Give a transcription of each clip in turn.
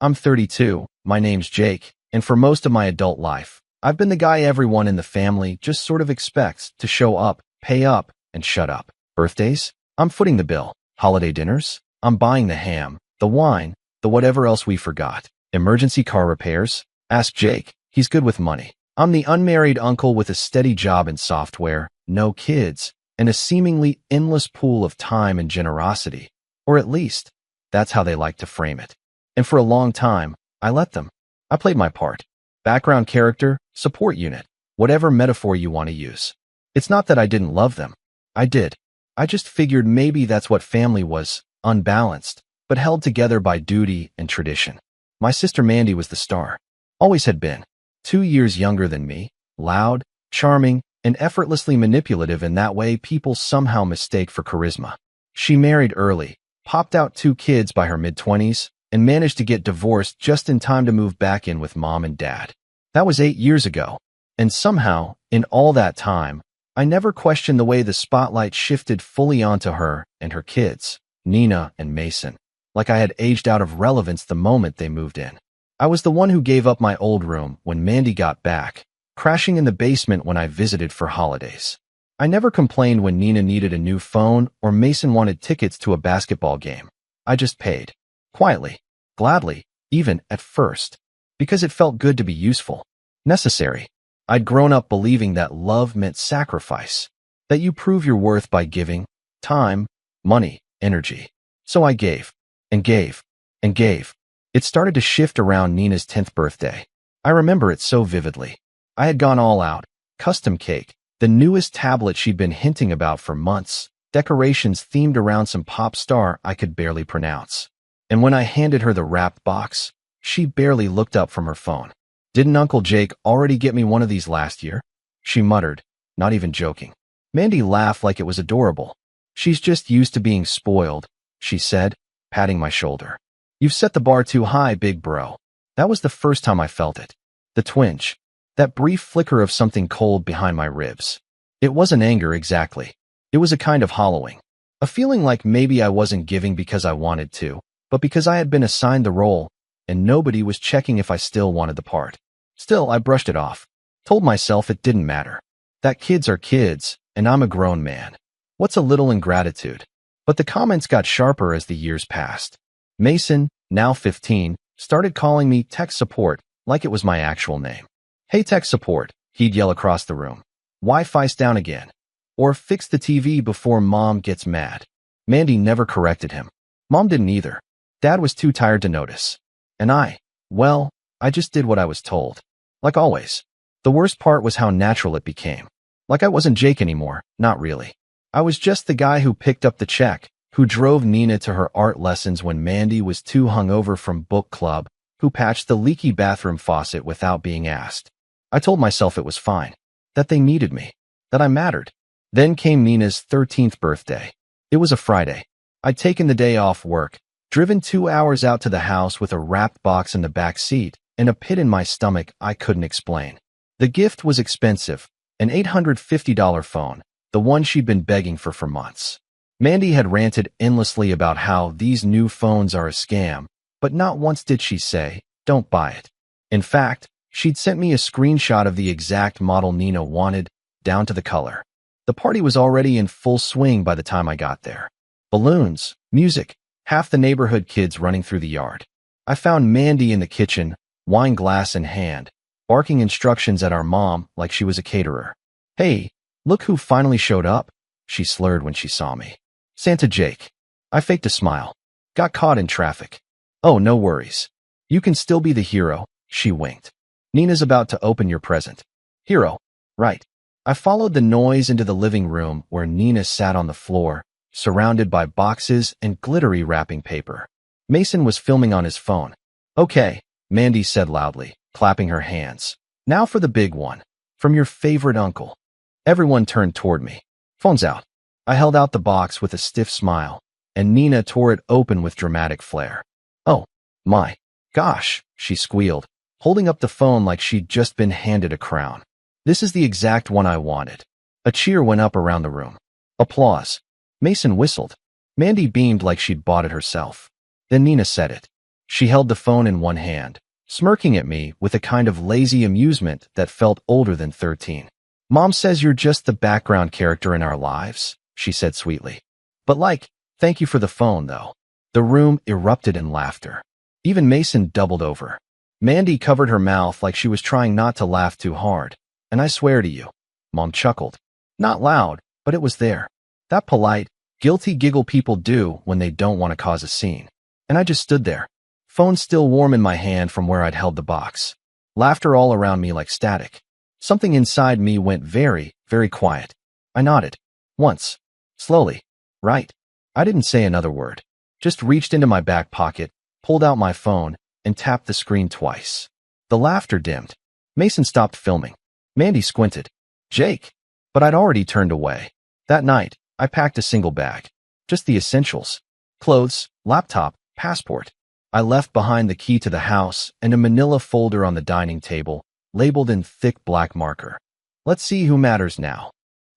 I'm 32, my name's Jake, and for most of my adult life, I've been the guy everyone in the family just sort of expects to show up, pay up, and shut up. Birthdays? I'm footing the bill. Holiday dinners? I'm buying the ham, the wine, the whatever else we forgot. Emergency car repairs? Ask Jake. He's good with money. I'm the unmarried uncle with a steady job in software, no kids, and a seemingly endless pool of time and generosity. Or at least, that's how they like to frame it. And for a long time, I let them. I played my part. Background character, support unit, whatever metaphor you want to use. It's not that I didn't love them. I did. I just figured maybe that's what family was, unbalanced, but held together by duty and tradition. My sister Mandy was the star. Always had been. 2 years younger than me, loud, charming, and effortlessly manipulative in that way people somehow mistake for charisma. She married early, popped out 2 kids by her mid-20s, and managed to get divorced just in time to move back in with mom and dad. That was 8 years ago, and somehow, in all that time, I never questioned the way the spotlight shifted fully onto her and her kids, Nina and Mason, like I had aged out of relevance the moment they moved in. I was the one who gave up my old room when Mandy got back, crashing in the basement when I visited for holidays. I never complained when Nina needed a new phone or Mason wanted tickets to a basketball game. I just paid. Quietly, gladly, even at first, because it felt good to be useful, necessary. I'd grown up believing that love meant sacrifice, that you prove your worth by giving time, money, energy. So I gave, and gave, and gave. It started to shift around Nina's 10th birthday. I remember it so vividly. I had gone all out, custom cake, the newest tablet she'd been hinting about for months, decorations themed around some pop star I could barely pronounce. And when I handed her the wrapped box, she barely looked up from her phone. Didn't Uncle Jake already get me one of these last year? She muttered, not even joking. Mandy laughed like it was adorable. She's just used to being spoiled, she said, patting my shoulder. You've set the bar too high, big bro. That was the first time I felt it. The twinge. That brief flicker of something cold behind my ribs. It wasn't anger exactly. It was a kind of hollowing. A feeling like maybe I wasn't giving because I wanted to, but because I had been assigned the role, and nobody was checking if I still wanted the part. Still, I brushed it off. Told myself it didn't matter. That kids are kids, and I'm a grown man. What's a little ingratitude? But the comments got sharper as the years passed. Mason, now 15, started calling me tech support like it was my actual name. Hey tech support, he'd yell across the room. Wi-Fi's down again. Or fix the TV before mom gets mad. Mandy never corrected him. Mom didn't either. Dad was too tired to notice. And I just did what I was told. Like always. The worst part was how natural it became. Like I wasn't Jake anymore, not really. I was just the guy who picked up the check, who drove Nina to her art lessons when Mandy was too hungover from book club, who patched the leaky bathroom faucet without being asked. I told myself it was fine, that they needed me, that I mattered. Then came Nina's 13th birthday. It was a Friday. I'd taken the day off work, driven 2 hours out to the house with a wrapped box in the back seat and a pit in my stomach I couldn't explain. The gift was expensive, an $850 phone, the one she'd been begging for months. Mandy had ranted endlessly about how these new phones are a scam, but not once did she say, don't buy it. In fact, she'd sent me a screenshot of the exact model Nina wanted, down to the color. The party was already in full swing by the time I got there. Balloons, music, half the neighborhood kids running through the yard. I found Mandy in the kitchen, wine glass in hand, barking instructions at our mom like she was a caterer. Hey, look who finally showed up, she slurred when she saw me. Santa Jake. I faked a smile. Got caught in traffic. Oh, no worries. You can still be the hero, she winked. Nina's about to open your present. Hero, right. I followed the noise into the living room where Nina sat on the floor, surrounded by boxes and glittery wrapping paper. Mason was filming on his phone. Okay, Mandy said loudly, clapping her hands. Now for the big one. From your favorite uncle. Everyone turned toward me. Phone's out. I held out the box with a stiff smile, and Nina tore it open with dramatic flair. Oh, my gosh, she squealed, holding up the phone like she'd just been handed a crown. This is the exact one I wanted. A cheer went up around the room. Applause. Mason whistled. Mandy beamed like she'd bought it herself. Then Nina said it. She held the phone in one hand, smirking at me with a kind of lazy amusement that felt older than 13. Mom says you're just the background character in our lives, she said sweetly. But thank you for the phone, though. The room erupted in laughter. Even Mason doubled over. Mandy covered her mouth like she was trying not to laugh too hard. And I swear to you, Mom chuckled. Not loud, but it was there. That polite, guilty giggle people do when they don't want to cause a scene. And I just stood there, phone still warm in my hand from where I'd held the box. Laughter all around me like static. Something inside me went very, very quiet. I nodded. Once. Slowly. Right. I didn't say another word. Just reached into my back pocket, pulled out my phone, and tapped the screen twice. The laughter dimmed. Mason stopped filming. Mandy squinted. Jake. But I'd already turned away. That night, I packed a single bag. Just the essentials. Clothes, laptop, passport. I left behind the key to the house and a manila folder on the dining table, labeled in thick black marker. Let's see who matters now.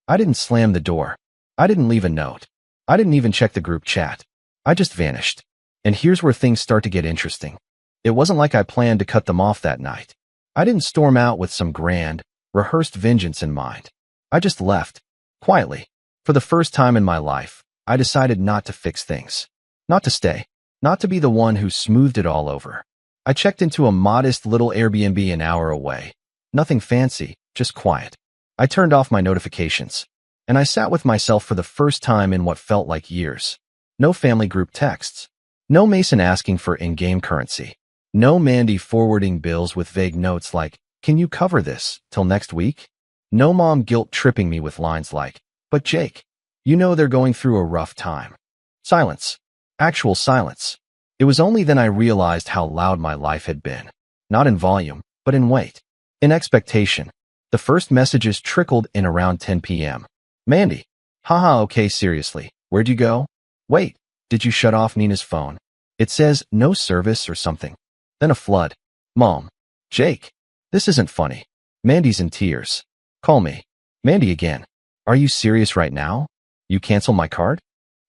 I didn't slam the door. I didn't leave a note. I didn't even check the group chat. I just vanished. And here's where things start to get interesting. It wasn't like I planned to cut them off that night. I didn't storm out with some grand, rehearsed vengeance in mind. I just left. Quietly. For the first time in my life, I decided not to fix things. Not to stay. Not to be the one who smoothed it all over. I checked into a modest little Airbnb an hour away. Nothing fancy, just quiet. I turned off my notifications. And I sat with myself for the first time in what felt like years. No family group texts. No Mason asking for in-game currency. No Mandy forwarding bills with vague notes like, "Can you cover this till next week?" No mom guilt-tripping me with lines like, "But Jake, you know they're going through a rough time." Silence. Actual silence. It was only then I realized how loud my life had been. Not in volume, but in weight. In expectation. The first messages trickled in around 10 p.m. Mandy. Haha, okay, seriously. Where'd you go? Wait, did you shut off Nina's phone? It says no service or something. Then a flood. Mom. Jake. This isn't funny. Mandy's in tears. Call me. Mandy again. Are you serious right now? You cancel my card?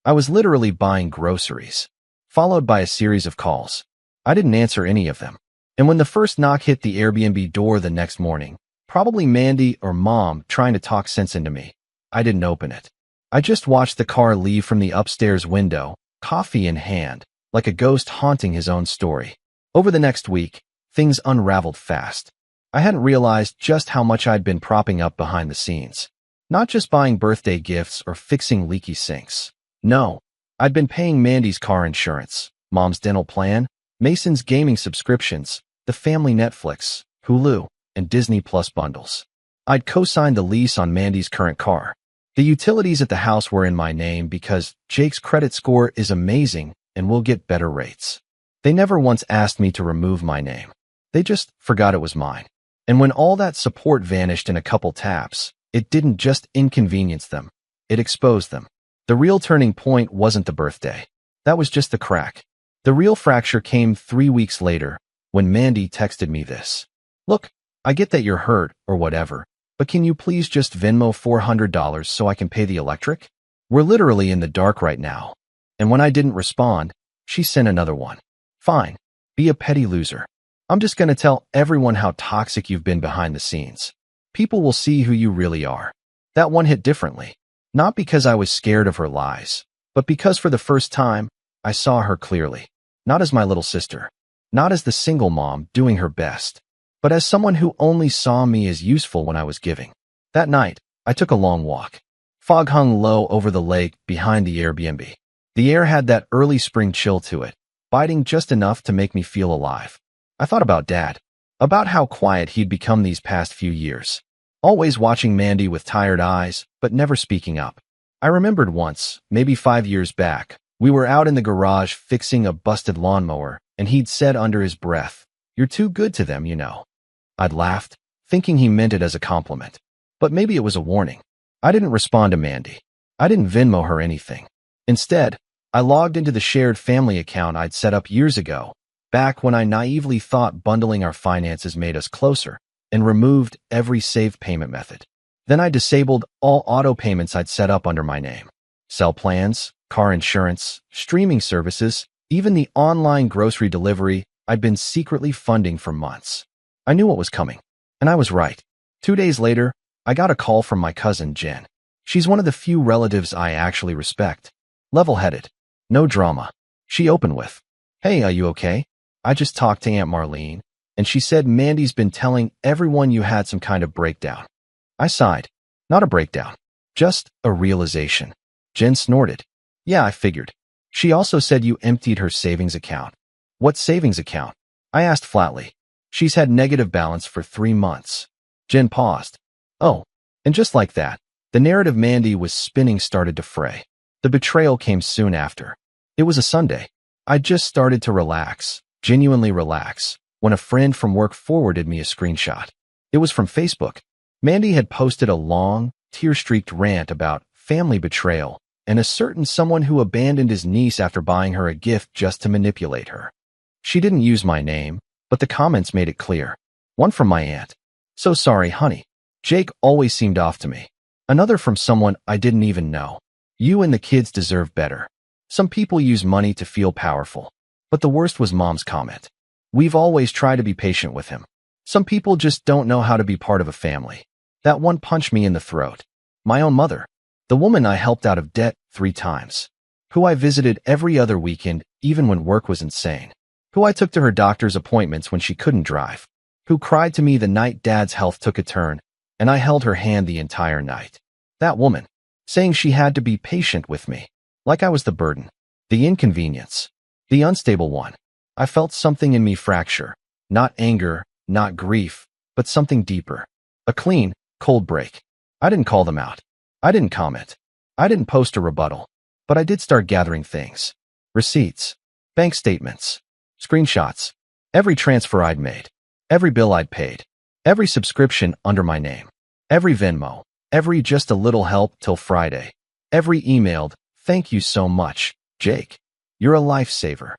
I was literally buying groceries. Followed by a series of calls. I didn't answer any of them. And when the first knock hit the Airbnb door the next morning, probably Mandy or Mom trying to talk sense into me, I didn't open it. I just watched the car leave from the upstairs window, coffee in hand, like a ghost haunting his own story. Over the next week, things unraveled fast. I hadn't realized just how much I'd been propping up behind the scenes. Not just buying birthday gifts or fixing leaky sinks. No, I'd been paying Mandy's car insurance, Mom's dental plan, Mason's gaming subscriptions, the family Netflix, Hulu, and Disney Plus bundles. I'd co-signed the lease on Mandy's current car. The utilities at the house were in my name because Jake's credit score is amazing and will get better rates. They never once asked me to remove my name. They just forgot it was mine. And when all that support vanished in a couple taps, it didn't just inconvenience them, it exposed them. The real turning point wasn't the birthday. That was just the crack. The real fracture came 3 weeks later when Mandy texted me this. Look, I get that you're hurt or whatever, but can you please just Venmo $400 so I can pay the electric? We're literally in the dark right now. And when I didn't respond, she sent another one. Fine. Be a petty loser. I'm just going to tell everyone how toxic you've been behind the scenes. People will see who you really are. That one hit differently. Not because I was scared of her lies, but because for the first time, I saw her clearly. Not as my little sister. Not as the single mom doing her best, but as someone who only saw me as useful when I was giving. That night, I took a long walk. Fog hung low over the lake behind the Airbnb. The air had that early spring chill to it, biting just enough to make me feel alive. I thought about Dad, about how quiet he'd become these past few years. Always watching Mandy with tired eyes, but never speaking up. I remembered once, maybe 5 years back, we were out in the garage fixing a busted lawnmower, and he'd said under his breath, "You're too good to them, you know." I'd laughed, thinking he meant it as a compliment. But maybe it was a warning. I didn't respond to Mandy. I didn't Venmo her anything. Instead, I logged into the shared family account I'd set up years ago, back when I naively thought bundling our finances made us closer, and removed every saved payment method. Then I disabled all auto payments I'd set up under my name. Cell plans, car insurance, streaming services, Even the online grocery delivery I'd been secretly funding for months. I knew what was coming, and I was right. 2 days later, I got a call from my cousin Jen. She's one of the few relatives I actually respect. Level-headed. No drama. She opened with, "Hey, are you okay? I just talked to Aunt Marlene, and she said Mandy's been telling everyone you had some kind of breakdown." I sighed. Not a breakdown. Just a realization. Jen snorted. "Yeah, I figured. She also said you emptied her savings account." "What savings account?" I asked flatly. "She's had negative balance for 3 months." Jen paused. "Oh." And just like that, the narrative Mandy was spinning started to fray. The betrayal came soon after. It was a Sunday. I just started to relax, genuinely relax, when a friend from work forwarded me a screenshot. It was from Facebook. Mandy had posted a long, tear-streaked rant about family betrayal and a certain someone who abandoned his niece after buying her a gift just to manipulate her. She didn't use my name, but the comments made it clear. One from my aunt. "So sorry, honey. Jake always seemed off to me." Another from someone I didn't even know. "You and the kids deserve better." Some people use money to feel powerful. But the worst was Mom's comment. "We've always tried to be patient with him. Some people just don't know how to be part of a family." That one punched me in the throat. My own mother. The woman I helped out of debt 3 times. Who I visited every other weekend, even when work was insane. Who I took to her doctor's appointments when she couldn't drive. Who cried to me the night Dad's health took a turn, and I held her hand the entire night. That woman. Saying she had to be patient with me. Like I was the burden. The inconvenience. The unstable one. I felt something in me fracture. Not anger, not grief, but something deeper. A clean, cold break. I didn't call them out. I didn't comment. I didn't post a rebuttal. But I did start gathering things. Receipts. Bank statements. Screenshots. Every transfer I'd made. Every bill I'd paid. Every subscription under my name. Every Venmo. Every just a little help till Friday. Every emailed, "Thank you so much, Jake. You're a lifesaver."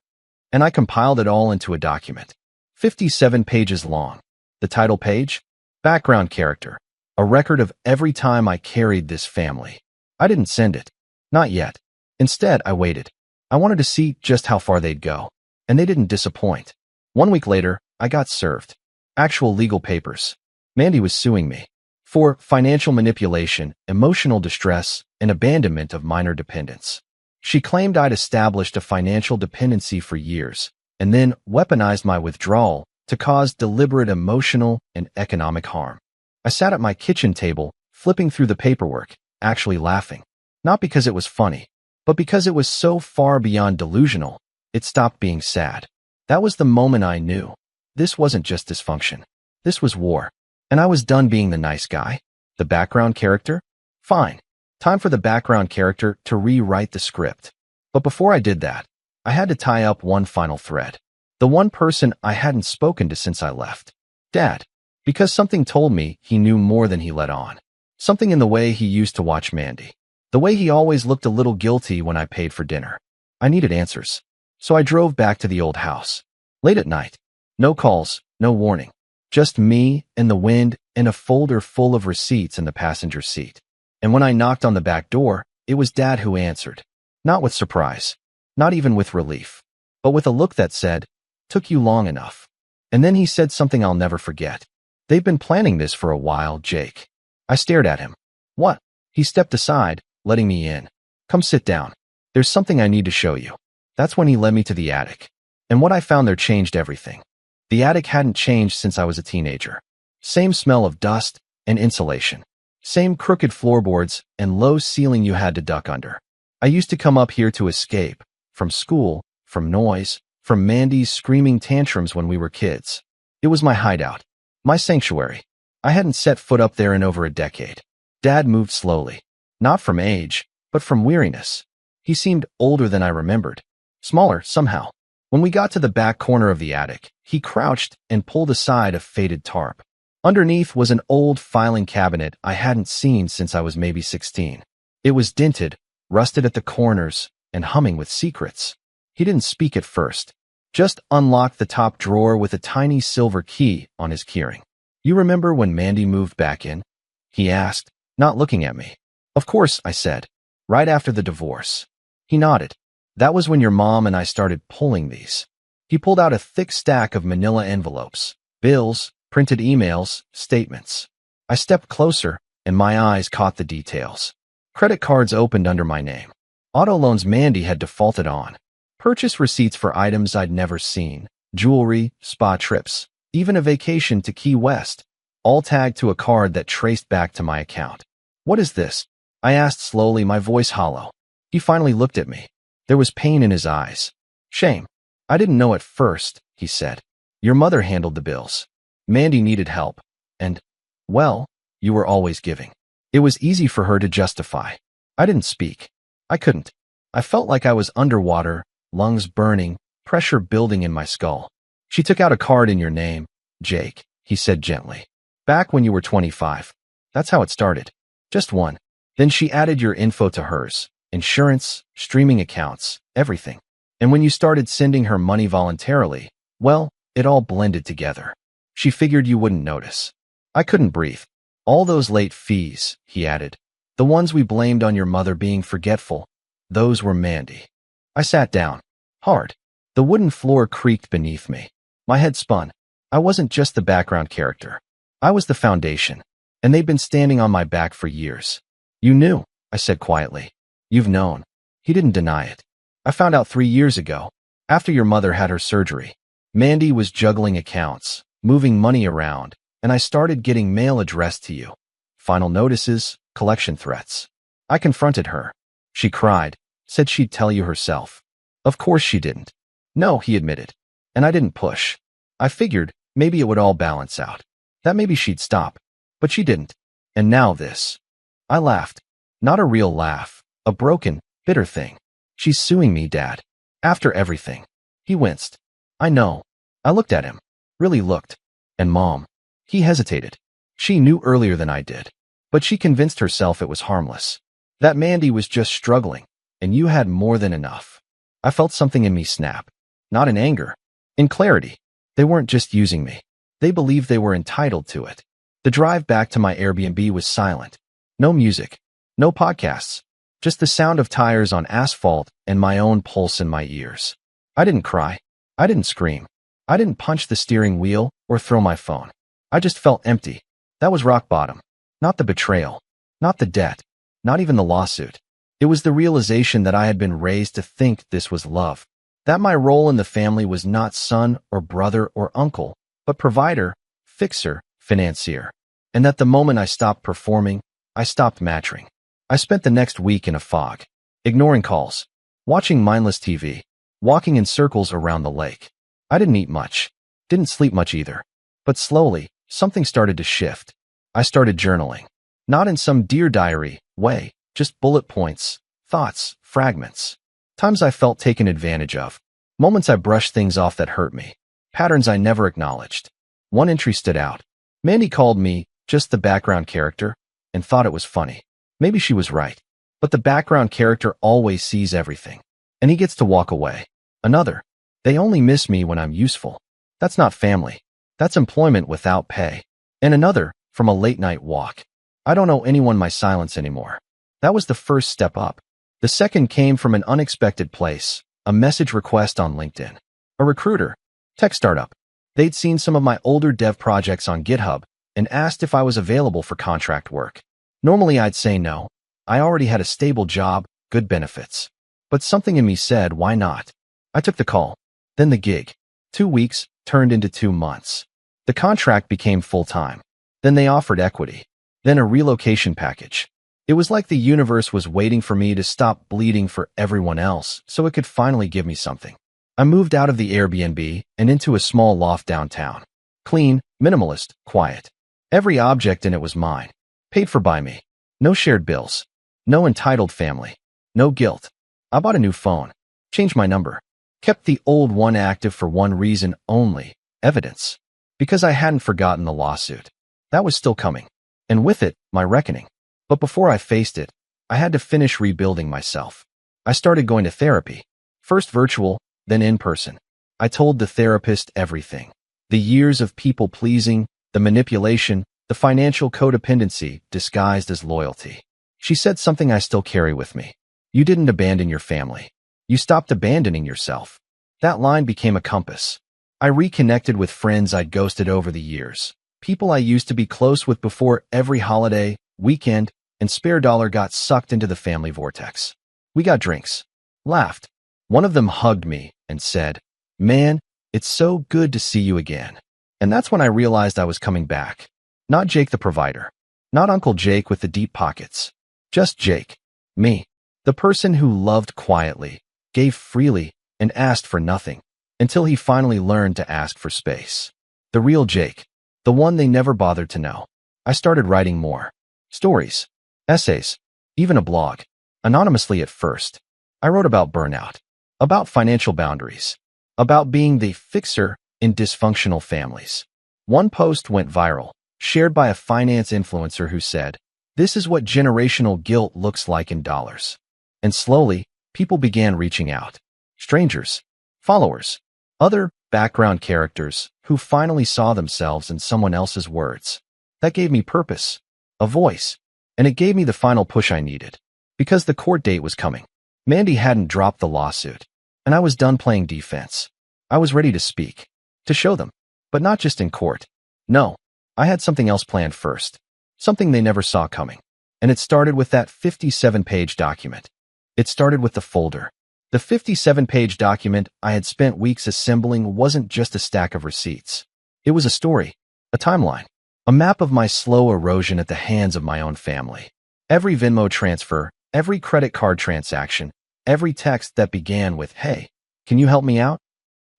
And I compiled it all into a document. 57 pages long. The title page? Background character. A record of every time I carried this family. I didn't send it. Not yet. Instead, I waited. I wanted to see just how far they'd go. And they didn't disappoint. 1 week later, I got served. Actual legal papers. Mandy was suing me. For financial manipulation, emotional distress, and abandonment of minor dependents. She claimed I'd established a financial dependency for years, and then weaponized my withdrawal to cause deliberate emotional and economic harm. I sat at my kitchen table, flipping through the paperwork, actually laughing. Not because it was funny, but because it was so far beyond delusional, it stopped being sad. That was the moment I knew. This wasn't just dysfunction. This was war. And I was done being the nice guy. The background character? Fine. Time for the background character to rewrite the script. But before I did that, I had to tie up one final thread. The one person I hadn't spoken to since I left. Dad. Because something told me he knew more than he let on. Something in the way he used to watch Mandy. The way he always looked a little guilty when I paid for dinner. I needed answers. So I drove back to the old house. Late at night. No calls, no warning. Just me and the wind and a folder full of receipts in the passenger seat. And when I knocked on the back door, it was Dad who answered. Not with surprise. Not even with relief. But with a look that said, "Took you long enough." And then he said something I'll never forget. "They've been planning this for a while, Jake." I stared at him. "What?" He stepped aside, letting me in. "Come sit down. There's something I need to show you." That's when he led me to the attic. And what I found there changed everything. The attic hadn't changed since I was a teenager. Same smell of dust and insulation. Same crooked floorboards and low ceiling you had to duck under. I used to come up here to escape. From school, from noise, from Mandy's screaming tantrums when we were kids. It was my hideout. My sanctuary. I hadn't set foot up there in over a decade. Dad moved slowly. Not from age, but from weariness. He seemed older than I remembered. Smaller, somehow. When we got to the back corner of the attic, he crouched and pulled aside a faded tarp. Underneath was an old filing cabinet I hadn't seen since I was maybe 16. It was dented, rusted at the corners, and humming with secrets. He didn't speak at first. Just unlocked the top drawer with a tiny silver key on his keyring. "You remember when Mandy moved back in?" he asked, not looking at me. "Of course," I said. "Right after the divorce." He nodded. That was when your mom and I started pulling these. He pulled out a thick stack of manila envelopes, bills, printed emails, statements. I stepped closer, and my eyes caught the details. Credit cards opened under my name. Auto loans Mandy had defaulted on. Purchase receipts for items I'd never seen. Jewelry, spa trips, even a vacation to Key West, all tagged to a card that traced back to my account. What is this? I asked slowly, my voice hollow. He finally looked at me. There was pain in his eyes. Shame. I didn't know at first, he said. Your mother handled the bills. Mandy needed help. And, well, you were always giving. It was easy for her to justify. I didn't speak. I couldn't. I felt like I was underwater, lungs burning, pressure building in my skull. She took out a card in your name, Jake, he said gently. Back when you were 25. That's how it started. Just one. Then she added your info to hers. Insurance, streaming accounts, everything. And when you started sending her money voluntarily, well, it all blended together. She figured you wouldn't notice. I couldn't breathe. All those late fees, he added. The ones we blamed on your mother being forgetful. Those were Mandy. I sat down. Hard. The wooden floor creaked beneath me. My head spun. I wasn't just the background character. I was the foundation. And they'd been standing on my back for years. You knew, I said quietly. You've known. He didn't deny it. I found out 3 years ago, after your mother had her surgery. Mandy was juggling accounts, moving money around, and I started getting mail addressed to you. Final notices, collection threats. I confronted her. She cried, said she'd tell you herself. Of course she didn't. No, he admitted. And I didn't push. I figured maybe it would all balance out. That maybe she'd stop. But she didn't. And now this. I laughed. Not a real laugh. A broken, bitter thing. She's suing me, Dad. After everything. He winced. I know. I looked at him. Really looked. And Mom. He hesitated. She knew earlier than I did. But she convinced herself it was harmless. That Mandy was just struggling. And you had more than enough. I felt something in me snap. Not in anger. In clarity. They weren't just using me. They believed they were entitled to it. The drive back to my Airbnb was silent. No music. No podcasts. Just the sound of tires on asphalt and my own pulse in my ears. I didn't cry. I didn't scream. I didn't punch the steering wheel or throw my phone. I just felt empty. That was rock bottom. Not the betrayal. Not the debt. Not even the lawsuit. It was the realization that I had been raised to think this was love. That my role in the family was not son or brother or uncle, but provider, fixer, financier. And that the moment I stopped performing, I stopped matching. I spent the next week in a fog, ignoring calls, watching mindless TV, walking in circles around the lake. I didn't eat much, didn't sleep much either. But slowly, something started to shift. I started journaling. Not in some Dear Diary way, just bullet points, thoughts, fragments. Times I felt taken advantage of. Moments I brushed things off that hurt me. Patterns I never acknowledged. One entry stood out. Mandy called me just the background character and thought it was funny. Maybe she was right. But the background character always sees everything. And he gets to walk away. Another. They only miss me when I'm useful. That's not family. That's employment without pay. And another, from a late-night walk. I don't owe anyone my silence anymore. That was the first step up. The second came from an unexpected place, a message request on LinkedIn. A recruiter. Tech startup. They'd seen some of my older dev projects on GitHub and asked if I was available for contract work. Normally I'd say no. I already had a stable job, good benefits. But something in me said, why not? I took the call. Then the gig. 2 weeks turned into 2 months. The contract became full-time. Then they offered equity. Then a relocation package. It was like the universe was waiting for me to stop bleeding for everyone else so it could finally give me something. I moved out of the Airbnb and into a small loft downtown. Clean, minimalist, quiet. Every object in it was mine. Paid for by me. No shared bills. No entitled family. No guilt. I bought a new phone. Changed my number. Kept the old one active for one reason only, evidence. Because I hadn't forgotten the lawsuit. That was still coming. And with it, my reckoning. But before I faced it, I had to finish rebuilding myself. I started going to therapy. First virtual, then in person. I told the therapist everything. The years of people-pleasing, the manipulation, the financial codependency disguised as loyalty. She said something I still carry with me. You didn't abandon your family. You stopped abandoning yourself. That line became a compass. I reconnected with friends I'd ghosted over the years, people I used to be close with before every holiday, weekend, and spare dollar got sucked into the family vortex. We got drinks, laughed. One of them hugged me and said, "Man, it's so good to see you again." And that's when I realized I was coming back. Not Jake the provider. Not Uncle Jake with the deep pockets. Just Jake. Me. The person who loved quietly, gave freely, and asked for nothing, until he finally learned to ask for space. The real Jake. The one they never bothered to know. I started writing more. Stories. Essays. Even a blog. Anonymously at first. I wrote about burnout. About financial boundaries. About being the fixer in dysfunctional families. One post went viral, shared by a finance influencer who said, "This is what generational guilt looks like in dollars." And slowly, people began reaching out. Strangers, followers, other background characters who finally saw themselves in someone else's words. That gave me purpose, a voice, and it gave me the final push I needed. Because the court date was coming. Mandy hadn't dropped the lawsuit, and I was done playing defense. I was ready to speak, to show them, but not just in court. No, I had something else planned first, something they never saw coming. And it started with that 57-page document. It started with the folder. The 57-page document I had spent weeks assembling wasn't just a stack of receipts. It was a story, a timeline, a map of my slow erosion at the hands of my own family. Every Venmo transfer, every credit card transaction, every text that began with, "Hey, can you help me out?"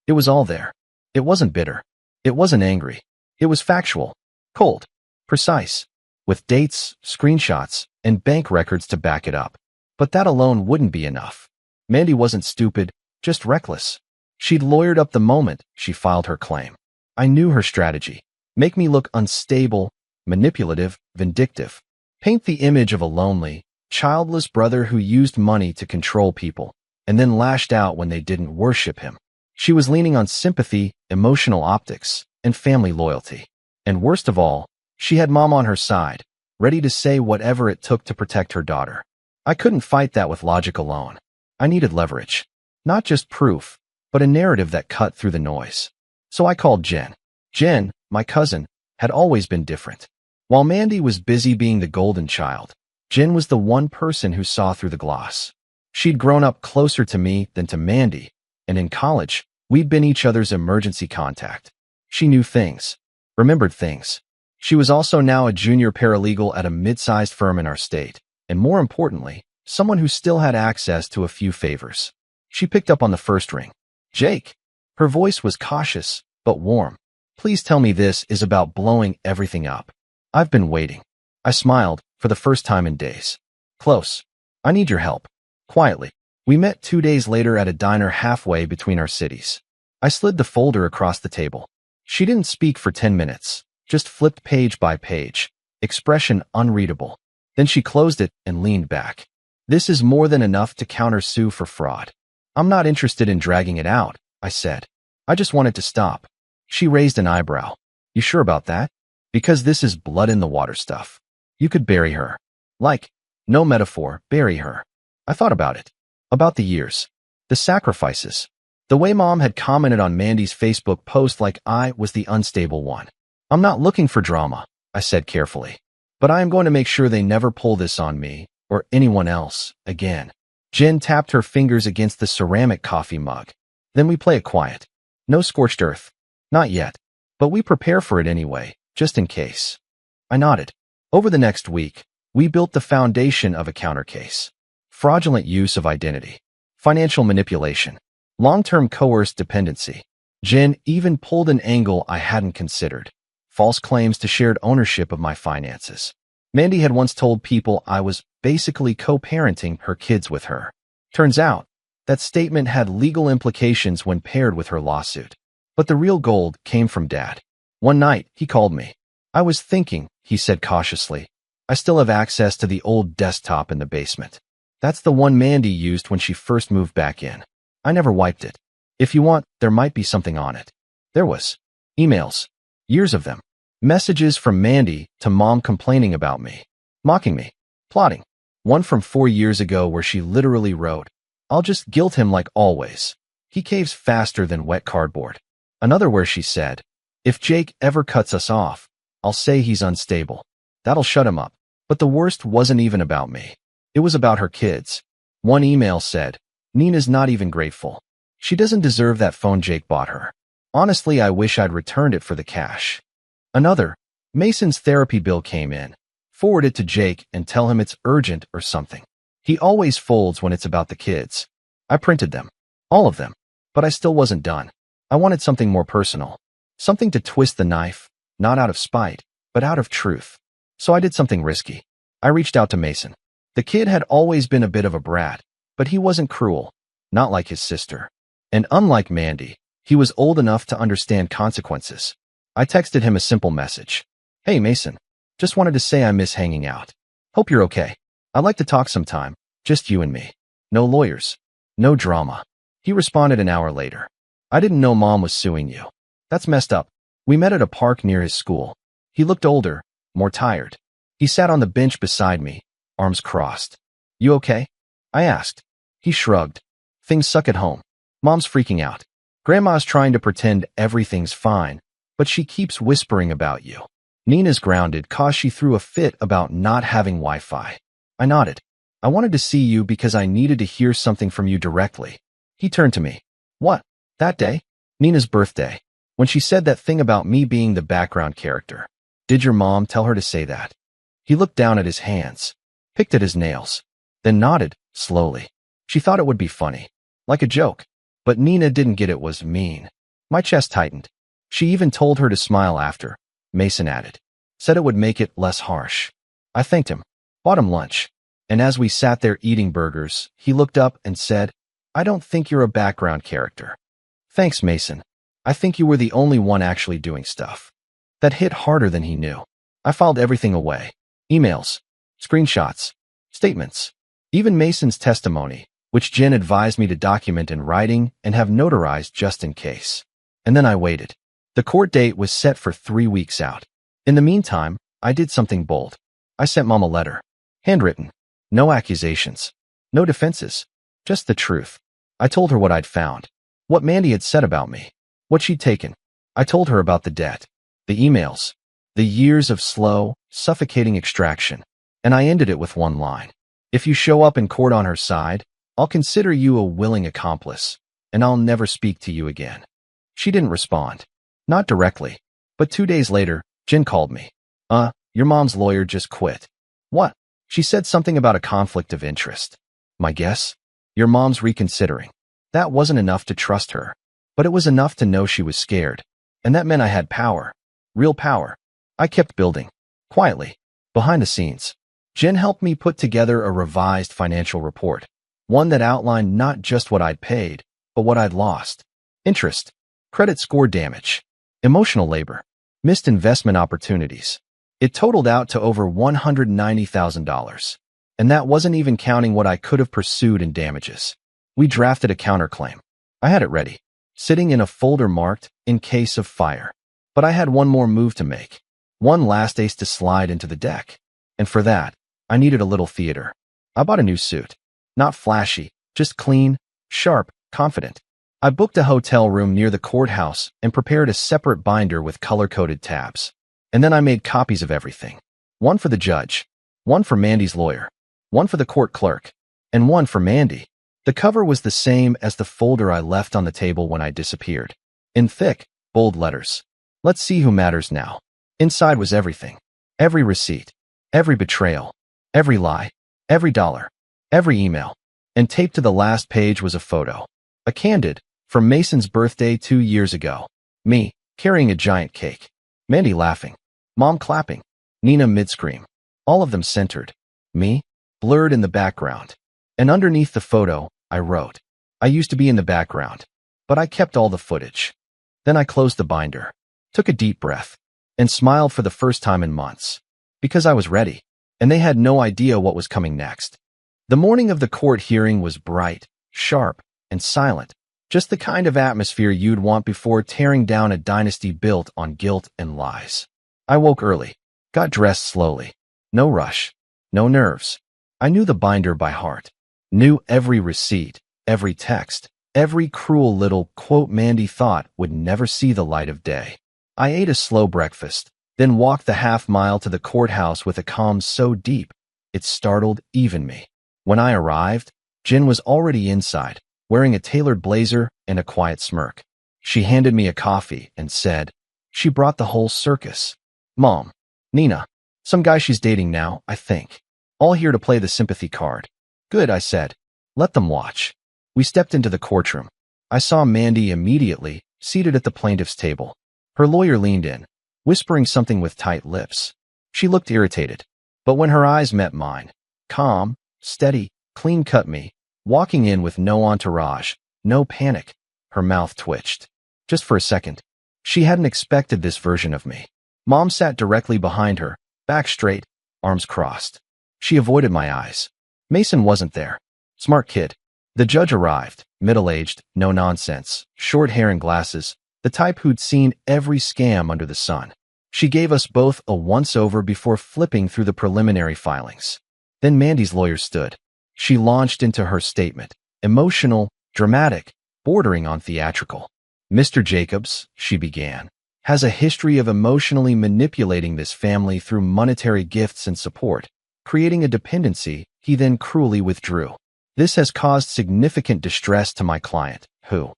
It was all there. It wasn't bitter. It wasn't angry. It was factual, cold, precise, with dates, screenshots, and bank records to back it up. But that alone wouldn't be enough. Mandy wasn't stupid, just reckless. She'd lawyered up the moment she filed her claim. I knew her strategy. Make me look unstable, manipulative, vindictive. Paint the image of a lonely, childless brother who used money to control people, and then lashed out when they didn't worship him. She was leaning on sympathy, emotional optics, and family loyalty. And worst of all, she had Mom on her side, ready to say whatever it took to protect her daughter. I couldn't fight that with logic alone. I needed leverage. Not just proof, but a narrative that cut through the noise. So I called Jen. Jen, my cousin, had always been different. While Mandy was busy being the golden child, Jen was the one person who saw through the gloss. She'd grown up closer to me than to Mandy, and in college, we'd been each other's emergency contact. She knew things, remembered things. She was also now a junior paralegal at a mid-sized firm in our state, and more importantly, someone who still had access to a few favors. She picked up on the first ring. "Jake." Her voice was cautious, but warm. "Please tell me this is about blowing everything up. I've been waiting." I smiled, for the first time in days. "Close. I need your help." Quietly. We met 2 days later at a diner halfway between our cities. I slid the folder across the table. She didn't speak for 10 minutes, just flipped page by page, expression unreadable. Then she closed it and leaned back. "This is more than enough to counter-sue for fraud. I'm not interested in dragging it out," I said. "I just want it to stop." She raised an eyebrow. "You sure about that? Because this is blood in the water stuff. You could bury her. Like, no metaphor, bury her." I thought about it. About the years. The sacrifices. The way Mom had commented on Mandy's Facebook post like I was the unstable one. "I'm not looking for drama," I said carefully. "But I am going to make sure they never pull this on me, or anyone else, again." Jen tapped her fingers against the ceramic coffee mug. "Then we play it quiet. No scorched earth. Not yet. But we prepare for it anyway, just in case." I nodded. Over the next week, we built the foundation of a counter case. Fraudulent use of identity. Financial manipulation. Long-term coerced dependency. Jen even pulled an angle I hadn't considered. False claims to shared ownership of my finances. Mandy had once told people I was basically co-parenting her kids with her. Turns out, that statement had legal implications when paired with her lawsuit. But the real gold came from Dad. One night, he called me. "I was thinking," he said cautiously. "I still have access to the old desktop in the basement. That's the one Mandy used when she first moved back in. I never wiped it. If you want, there might be something on it." There was. Emails. Years of them. Messages from Mandy to Mom complaining about me. Mocking me. Plotting. One from 4 years ago where she literally wrote, I'll just guilt him like always. He caves faster than wet cardboard. Another where she said, if Jake ever cuts us off, I'll say he's unstable. That'll shut him up. But the worst wasn't even about me. It was about her kids. One email said, Nina's not even grateful. She doesn't deserve that phone Jake bought her. Honestly, I wish I'd returned it for the cash. Another, Mason's therapy bill came in. Forward it to Jake and tell him it's urgent or something. He always folds when it's about the kids. I printed them. All of them. But I still wasn't done. I wanted something more personal. Something to twist the knife, not out of spite, but out of truth. So I did something risky. I reached out to Mason. The kid had always been a bit of a brat, but he wasn't cruel, not like his sister. And unlike Mandy, he was old enough to understand consequences. I texted him a simple message. Hey Mason, just wanted to say I miss hanging out. Hope you're okay. I'd like to talk sometime, just you and me. No lawyers. No drama. He responded an hour later. I didn't know Mom was suing you. That's messed up. We met at a park near his school. He looked older, more tired. He sat on the bench beside me, arms crossed. You okay? I asked. He shrugged. Things suck at home. Mom's freaking out. Grandma's trying to pretend everything's fine, but she keeps whispering about you. Nina's grounded cause she threw a fit about not having Wi-Fi. I nodded. I wanted to see you because I needed to hear something from you directly. He turned to me. What? That day? Nina's birthday. When she said that thing about me being the background character. Did your mom tell her to say that? He looked down at his hands, picked at his nails, then nodded, slowly. She thought it would be funny. Like a joke. But Nina didn't get it was mean. My chest tightened. She even told her to smile after, Mason added. Said it would make it less harsh. I thanked him, bought him lunch. And as we sat there eating burgers, he looked up and said, I don't think you're a background character. Thanks, Mason. I think you were the only one actually doing stuff. That hit harder than he knew. I filed everything away. Emails, screenshots, statements, even Mason's testimony, which Jen advised me to document in writing and have notarized just in case. And then I waited. The court date was set for 3 weeks out. In the meantime, I did something bold. I sent Mom a letter. Handwritten. No accusations. No defenses. Just the truth. I told her what I'd found. What Mandy had said about me. What she'd taken. I told her about the debt. The emails. The years of slow, suffocating extraction. And I ended it with one line. If you show up in court on her side, I'll consider you a willing accomplice, and I'll never speak to you again. She didn't respond. Not directly. But 2 days later, Jen called me. Your mom's lawyer just quit. What? She said something about a conflict of interest. My guess? Your mom's reconsidering. That wasn't enough to trust her. But it was enough to know she was scared. And that meant I had power. Real power. I kept building. Quietly. Behind the scenes. Jen helped me put together a revised financial report. One that outlined not just what I'd paid, but what I'd lost. Interest. Credit score damage. Emotional labor. Missed investment opportunities. It totaled out to over $190,000. And that wasn't even counting what I could have pursued in damages. We drafted a counterclaim. I had it ready. Sitting in a folder marked, in case of fire. But I had one more move to make. One last ace to slide into the deck. And for that, I needed a little theater. I bought a new suit. Not flashy, just clean, sharp, confident. I booked a hotel room near the courthouse and prepared a separate binder with color-coded tabs. And then I made copies of everything. One for the judge, one for Mandy's lawyer, one for the court clerk, and one for Mandy. The cover was the same as the folder I left on the table when I disappeared. In thick, bold letters. Let's see who matters now. Inside was everything. Every receipt. Every betrayal. Every lie. Every dollar. Every email. And taped to the last page was a photo. A candid, from Mason's birthday 2 years ago. Me, carrying a giant cake. Mandy laughing. Mom clapping. Nina mid-scream. All of them centered. Me, blurred in the background. And underneath the photo, I wrote. I used to be in the background. But I kept all the footage. Then I closed the binder. Took a deep breath. And smiled for the first time in months. Because I was ready. And they had no idea what was coming next. The morning of the court hearing was bright, sharp, and silent. Just the kind of atmosphere you'd want before tearing down a dynasty built on guilt and lies. I woke early. Got dressed slowly. No rush. No nerves. I knew the binder by heart. Knew every receipt. every text, every cruel little quote Mandy thought would never see the light of day. I ate a slow breakfast, then walked the half-mile to the courthouse with a calm so deep it startled even me. When I arrived, Jen was already inside, wearing a tailored blazer and a quiet smirk. She handed me a coffee and said, "She brought the whole circus. Mom, Nina, some guy she's dating now, I think. All here to play the sympathy card." "Good," I said. "Let them watch." We stepped into the courtroom. I saw Mandy immediately, seated at the plaintiff's table. Her lawyer leaned in, whispering something with tight lips. She looked irritated, but when her eyes met mine, calm, steady, clean-cut me, walking in with no entourage, no panic, her mouth twitched. Just for a second. She hadn't expected this version of me. Mom sat directly behind her, back straight, arms crossed. She avoided my eyes. Mason wasn't there. Smart kid. The judge arrived, middle-aged, no nonsense, short hair and glasses, the type who'd seen every scam under the sun. She gave us both a once-over before flipping through the preliminary filings. Then Mandy's lawyer stood. She launched into her statement, emotional, dramatic, bordering on theatrical. "Mr. Jacobs," she began, "has a history of emotionally manipulating this family through monetary gifts and support, creating a dependency he then cruelly withdrew. This has caused significant distress to my client, who—"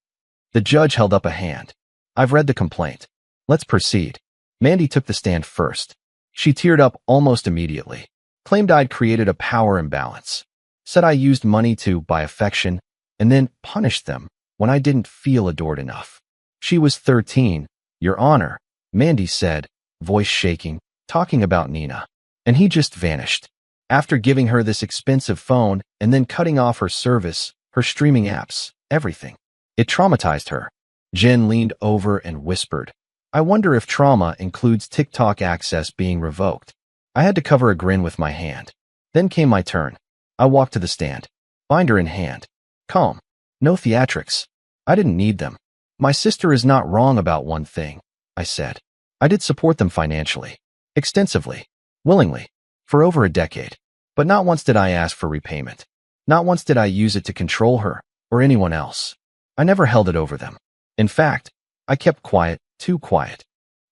The judge held up a hand. "I've read the complaint. Let's proceed." Mandy took the stand first. She teared up almost immediately, claimed I'd created a power imbalance, said I used money to buy affection, and then punished them when I didn't feel adored enough. "She was 13, Your Honor," Mandy said, voice shaking, talking about Nina. And he just vanished. After giving her this expensive phone and then cutting off her service, her streaming apps, everything. It traumatized her. Jen leaned over and whispered, "I wonder if trauma includes TikTok access being revoked." I had to cover a grin with my hand. Then came my turn. I walked to the stand, binder in hand. Calm. No theatrics. I didn't need them. "My sister is not wrong about one thing," I said. "I did support them financially. Extensively. Willingly. For over a decade. But not once did I ask for repayment. Not once did I use it to control her or anyone else. I never held it over them. In fact, I kept quiet, too quiet."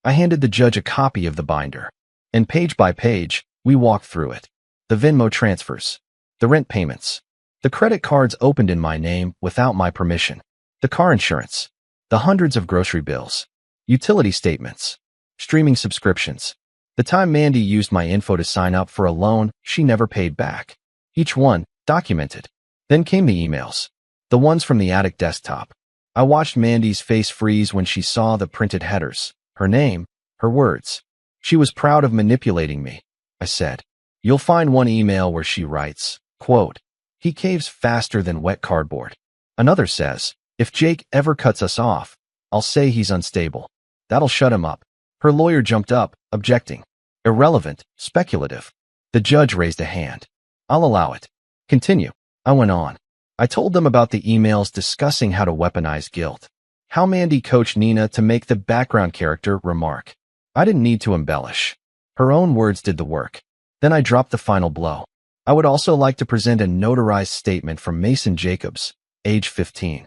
I handed the judge a copy of the binder. And page by page, we walked through it. The Venmo transfers. The rent payments. The credit cards opened in my name without my permission. The car insurance. The hundreds of grocery bills. Utility statements. Streaming subscriptions. The time Mandy used my info to sign up for a loan she never paid back. Each one, documented. Then came the emails. The ones from the attic desktop. I watched Mandy's face freeze when she saw the printed headers. Her name, her words. "She was proud of manipulating me," I said. You'll find one email where she writes, quote, "He caves faster than wet cardboard." Another says, "If Jake ever cuts us off, I'll say he's unstable. That'll shut him up." Her lawyer jumped up, objecting. "Irrelevant, speculative." The judge raised a hand. "I'll allow it. Continue." I went on. I told them about the emails discussing how to weaponize guilt. How Mandy coached Nina to make the background character remark. I didn't need to embellish. Her own words did the work. Then I dropped the final blow. I would also like to present a notarized statement from Mason Jacobs, age 15.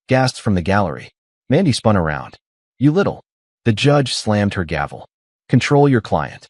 Gasped from the gallery. Mandy spun around. "You little." The judge slammed her gavel. "Control your client."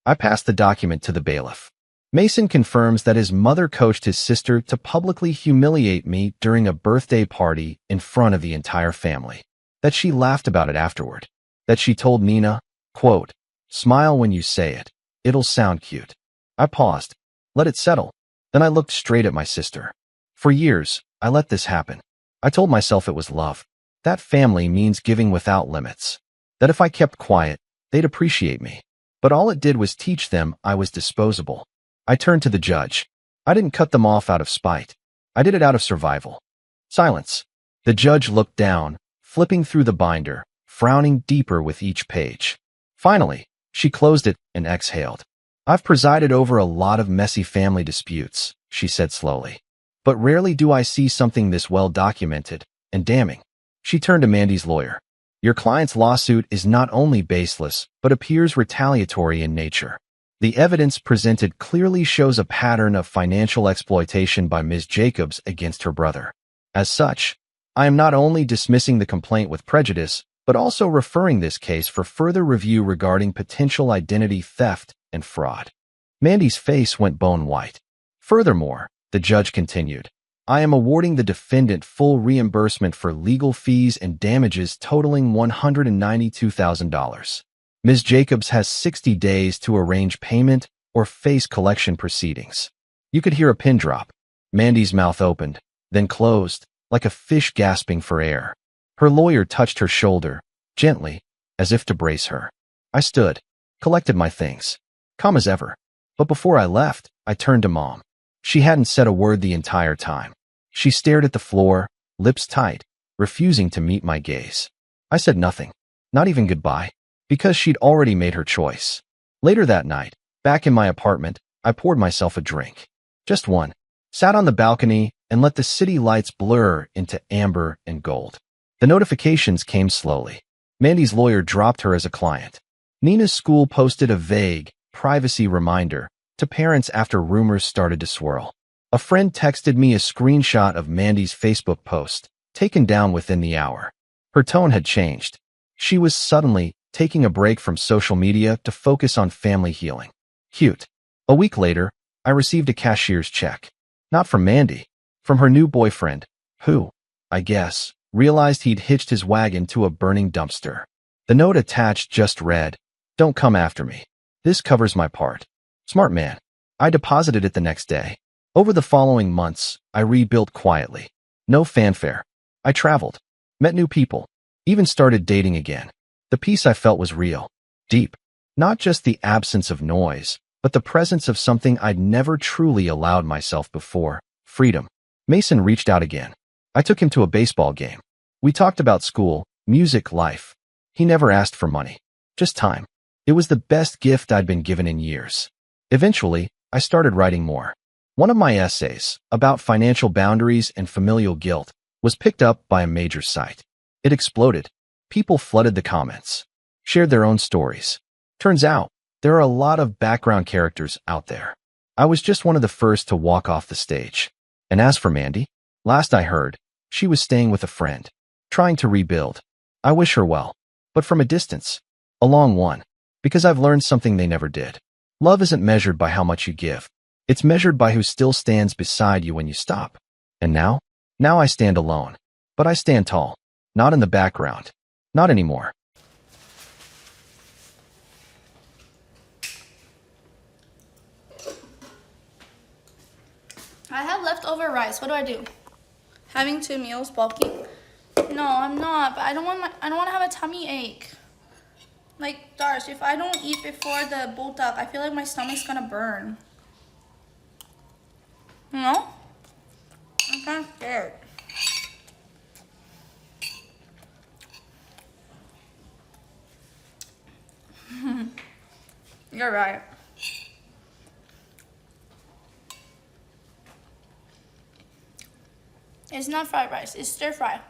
I passed the document to the bailiff. Mason confirms that his mother coached his sister to publicly humiliate me during a birthday party in front of the entire family. That she laughed about it afterward. That she told Nina, quote, "Smile when you say it. It'll sound cute." I paused. Let it settle. Then I looked straight at my sister. For years, I let this happen. I told myself it was love. That family means giving without limits. That if I kept quiet, they'd appreciate me. But all it did was teach them I was disposable. I turned to the judge. I didn't cut them off out of spite. I did it out of survival. Silence. The judge looked down, flipping through the binder, frowning deeper with each page. Finally, she closed it and exhaled. "I've presided over a lot of messy family disputes," she said slowly. "But rarely do I see something this well documented and damning." She turned to Mandy's lawyer. "Your client's lawsuit is not only baseless, but appears retaliatory in nature. The evidence presented clearly shows a pattern of financial exploitation by Ms. Jacobs against her brother. As such, I am not only dismissing the complaint with prejudice, but also referring this case for further review regarding potential identity theft and fraud. Mandy's face went bone white. Furthermore, the judge continued, I am awarding the defendant full reimbursement for legal fees and damages totaling $192,000. Ms. Jacobs has 60 days to arrange payment or face collection proceedings. You could hear a pin drop. Mandy's mouth opened, then closed, like a fish gasping for air. Her lawyer touched her shoulder, gently, as if to brace her. I stood, collected my things, calm as ever. But before I left, I turned to Mom. She hadn't said a word the entire time. She stared at the floor, lips tight, refusing to meet my gaze. I said nothing, not even goodbye, because she'd already made her choice. Later that night, back in my apartment, I poured myself a drink. Just one. Sat on the balcony and let the city lights blur into amber and gold. The notifications came slowly. Mandy's lawyer dropped her as a client. Nina's school posted a vague, privacy reminder to parents after rumors started to swirl. A friend texted me a screenshot of Mandy's Facebook post, taken down within the hour. Her tone had changed. She was suddenly taking a break from social media to focus on family healing. Cute. A week later, I received a cashier's check. Not from Mandy, from her new boyfriend, who, I guess, realized he'd hitched his wagon to a burning dumpster. The note attached just read, Don't come after me. This covers my part. Smart man. I deposited it the next day. Over the following months, I rebuilt quietly. No fanfare. I traveled, met new people, even started dating again. The peace I felt was real, deep. Not just the absence of noise, but the presence of something I'd never truly allowed myself before, freedom. Mason reached out again. I took him to a baseball game. We talked about school, music, life. He never asked for money, just time. It was the best gift I'd been given in years. Eventually, I started writing more. One of my essays, about financial boundaries and familial guilt, was picked up by a major site. It exploded. People flooded the comments, shared their own stories. Turns out, there are a lot of background characters out there. I was just one of the first to walk off the stage. And as for Mandy, last I heard, she was staying with a friend, trying to rebuild. I wish her well, but from a distance. A long one, because I've learned something they never did. Love isn't measured by how much you give. It's measured by who still stands beside you when you stop. And now I stand alone. But I stand tall, not in the background. Not anymore. I have leftover rice. What do I do? Having 2 meals bulky? No, I'm not. But I don't want to have a tummy ache. Like, Darsh, if I don't eat before the buldak, I feel like my stomach's gonna burn. You know? I'm kind of scared. You're right. It's not fried rice. It's stir fry.